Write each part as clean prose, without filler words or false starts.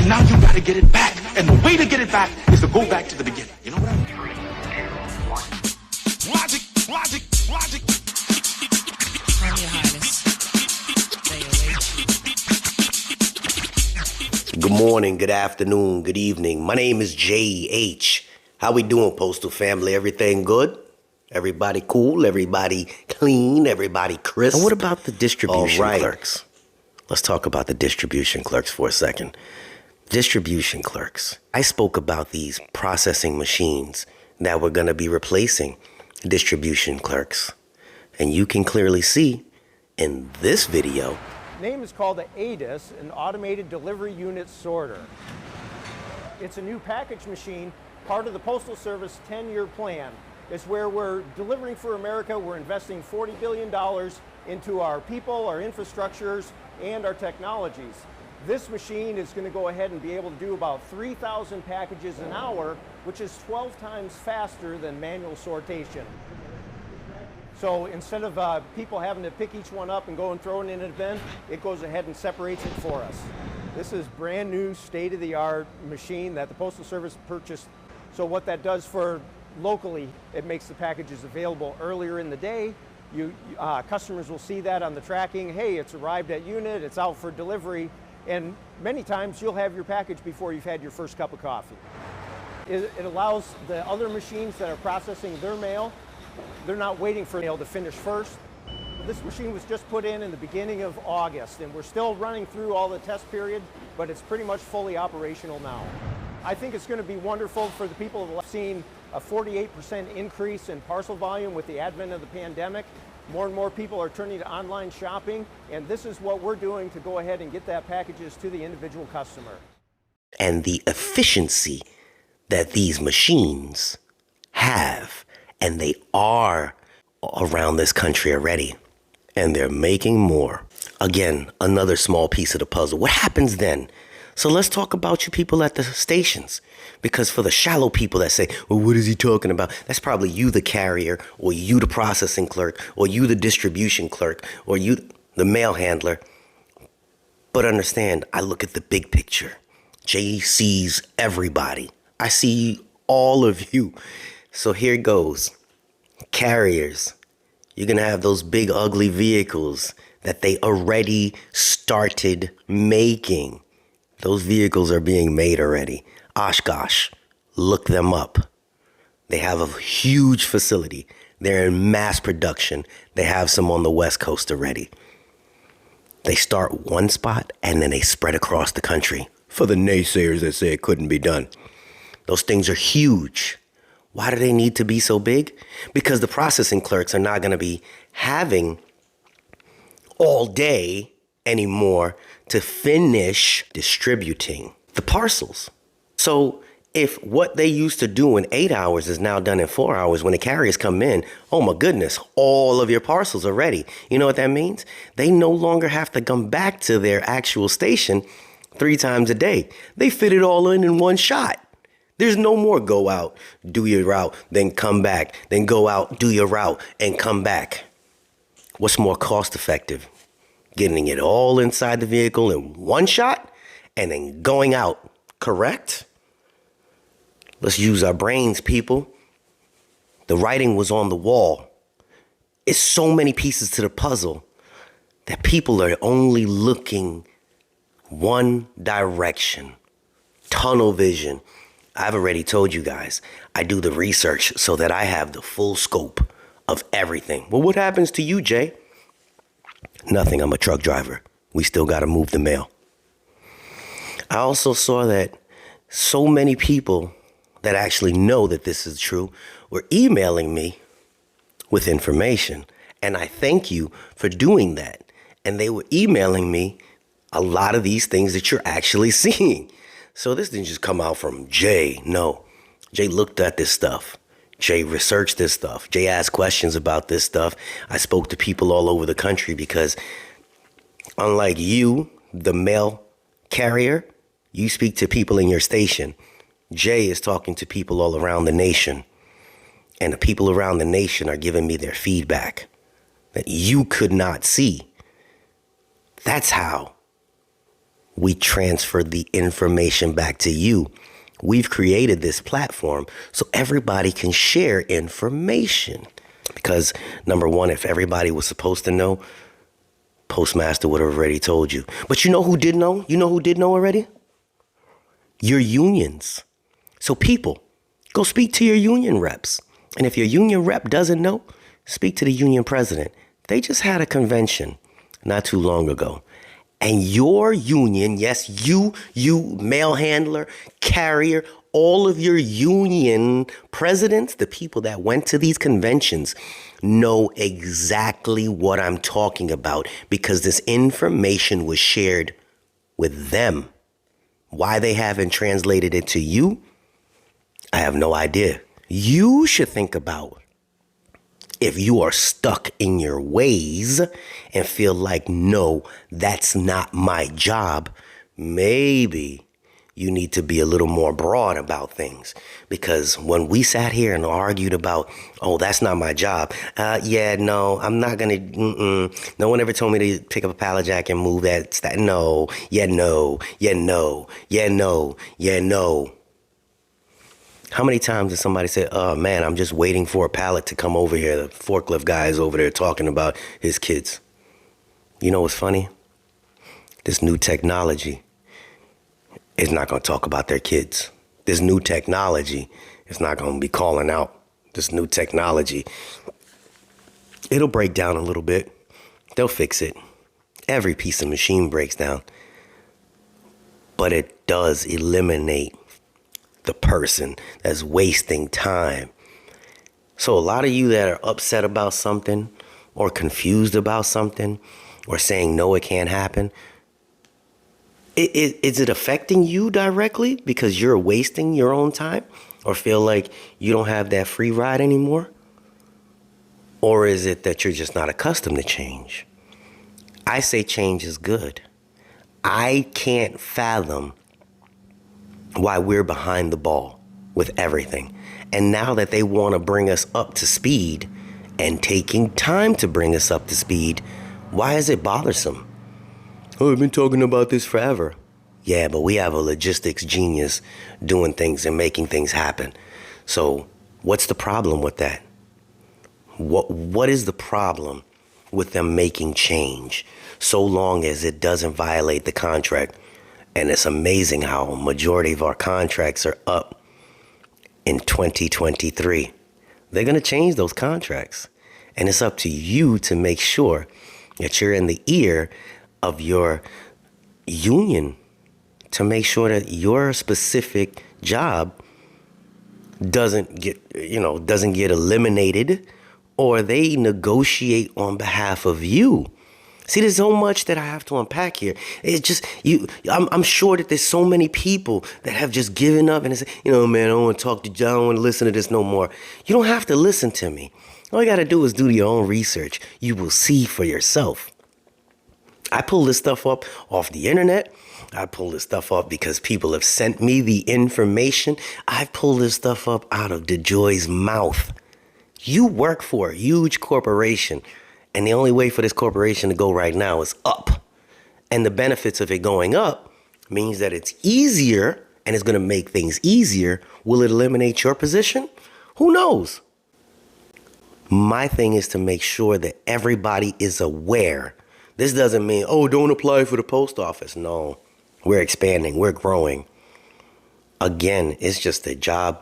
And now you gotta get it back. And the way to get it back is to go back to the beginning. You know what I mean? Logic. From Your Highness. Good morning, good afternoon, good evening. My name is JH. How we doing, Postal family? Everything good? Everybody cool? Everybody clean? Everybody crisp? And what about the distribution clerks? Let's talk about the distribution clerks for a second. Distribution clerks. I spoke about these processing machines that were going to be replacing distribution clerks. And you can clearly see in this video. Name is called the ADIS, an Automated Delivery Unit Sorter. It's a new package machine, part of the Postal Service 10-year plan. It's where we're delivering for America. We're investing $40 billion into our people, our infrastructures, and our technologies. This machine is going to go ahead and be able to do about 3,000 packages an hour, which is 12 times faster than manual sortation. So instead of people having to pick each one up and go and throw it in a bin, it goes ahead and separates it for us. This is brand new, state-of-the-art machine that the Postal Service purchased. So what that does for locally, it makes the packages available earlier in the day. Customers will see that on the tracking. Hey, it's arrived at unit, it's out for delivery. And many times you'll have your package before you've had your first cup of coffee. It allows the other machines that are processing their mail, they're not waiting for mail to finish first. This machine was just put in the beginning of August, and we're still running through all the test period, but it's pretty much fully operational now. I think it's going to be wonderful for the people who have seen a 48% increase in parcel volume with the advent of the pandemic. More and more people are turning to online shopping, and this is what we're doing to go ahead and get that packages to the individual customer. And the efficiency that these machines have, and they are around this country already, and they're making more. Again, another small piece of the puzzle. What happens then? So let's talk about you people at the stations, because for the shallow people that say, well, what is he talking about? That's probably you, the carrier, or you, the processing clerk, or you, the distribution clerk, or you, the mail handler. But understand, I look at the big picture. Jay sees everybody. I see all of you. So here goes. Carriers, you're going to have those big ugly vehicles that they already started making. Those vehicles are being made already. Oshkosh, look them up. They have a huge facility. They're in mass production. They have some on the West Coast already. They start one spot and then they spread across the country. For the naysayers that say it couldn't be done. Those things are huge. Why do they need to be so big? Because the processing clerks are not going to be having all day anymore to finish distributing the parcels. So if what they used to do in 8 hours is now done in 4 hours, when the carriers come in, oh my goodness, all of your parcels are ready. You know what that means? They no longer have to come back to their actual station 3 times a day. They fit it all in one shot. There's no more go out, do your route, then come back, then go out, do your route, and come back. What's more cost effective? Getting it all inside the vehicle in one shot and then going out, correct? Let's use our brains, people. The writing was on the wall. It's so many pieces to the puzzle that people are only looking one direction, tunnel vision. I've already told you guys, I do the research so that I have the full scope of everything. Well, what happens to you, Jay? Nothing, I'm a truck driver. We still got to move the mail. I also saw that so many people that actually know that this is true were emailing me with information. And I thank you for doing that. And they were emailing me a lot of these things that you're actually seeing. So this didn't just come out from Jay. No, Jay looked at this stuff. Jay researched this stuff. Jay asked questions about this stuff. I spoke to people all over the country because unlike you, the mail carrier, you speak to people in your station. Jay is talking to people all around the nation. And the people around the nation are giving me their feedback that you could not see. That's how we transfer the information back to you. We've created this platform so everybody can share information. Because number one, if everybody was supposed to know, Postmaster would have already told you. But you know who did know? You know who did know already? Your unions. So people, go speak to your union reps. And if your union rep doesn't know, speak to the union president. They just had a convention not too long ago. And your union, yes, you mail handler, carrier, all of your union presidents, the people that went to these conventions, know exactly what I'm talking about because this information was shared with them. Why they haven't translated it to you, I have no idea. You should think about if you are stuck in your ways and feel like, no, that's not my job, maybe you need to be a little more broad about things. Because when we sat here and argued about, oh, that's not my job. No, I'm not going to. No one ever told me to pick up a pallet jack and move that. No. How many times did somebody say, oh, man, I'm just waiting for a pallet to come over here. The forklift guy is over there talking about his kids. You know what's funny? This new technology is not going to talk about their kids. This new technology is not going to be calling out. This new technology, it'll break down a little bit. They'll fix it. Every piece of machine breaks down. But it does eliminate the person that's wasting time. So a lot of you that are upset about something or confused about something or saying, no, it can't happen. Is it affecting you directly because you're wasting your own time or feel like you don't have that free ride anymore? Or is it that you're just not accustomed to change? I say change is good. I can't fathom why we're behind the ball with everything. And now that they want to bring us up to speed and taking time to bring us up to speed, why is it bothersome? Oh, I've been talking about this forever. Yeah, but we have a logistics genius doing things and making things happen. So what's the problem with that? What is the problem with them making change so long as it doesn't violate the contract? And it's amazing how a majority of our contracts are up in 2023. They're going to change those contracts. And it's up to you to make sure that you're in the ear of your union to make sure that your specific job doesn't get eliminated or they negotiate on behalf of you. See, there's so much that I have to unpack here. It's just I'm sure that there's so many people that have just given up and say, man, I don't want to talk to John. I don't want to listen to this no more. You don't have to listen to me. All you got to do is do your own research. You will see for yourself. I pull this stuff up off the internet. I pull this stuff up because people have sent me the information. I pull this stuff up out of DeJoy's mouth. You work for a huge corporation. And the only way for this corporation to go right now is up. And the benefits of it going up means that it's easier and it's going to make things easier. Will it eliminate your position? Who knows? My thing is to make sure that everybody is aware. This doesn't mean, don't apply for the post office. No, we're expanding. We're growing. Again, it's just the job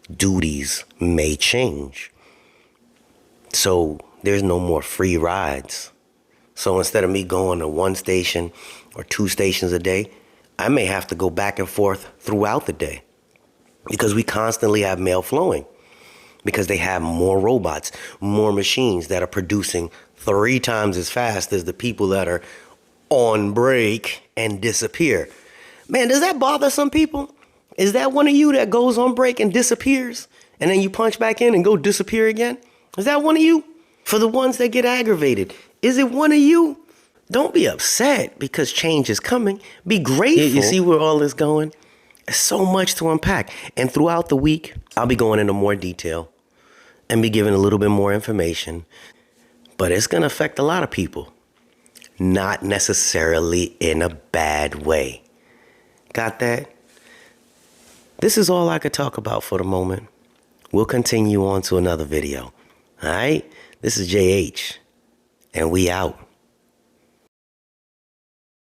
duties may change. So there's no more free rides. So instead of me going to one station or two stations a day, I may have to go back and forth throughout the day because we constantly have mail flowing because they have more robots, more machines that are producing 3 times as fast as the people that are on break and disappear. Man, does that bother some people? Is that one of you that goes on break and disappears and then you punch back in and go disappear again? Is that one of you? For the ones that get aggravated, is it one of you? Don't be upset because change is coming. Be grateful. You see where all this going? There's so much to unpack. And throughout the week, I'll be going into more detail and be giving a little bit more information. But it's going to affect a lot of people. not necessarily in a bad way. Got that? This is all I could talk about for the moment. We'll continue on to another video. All right? This is JH, and we out.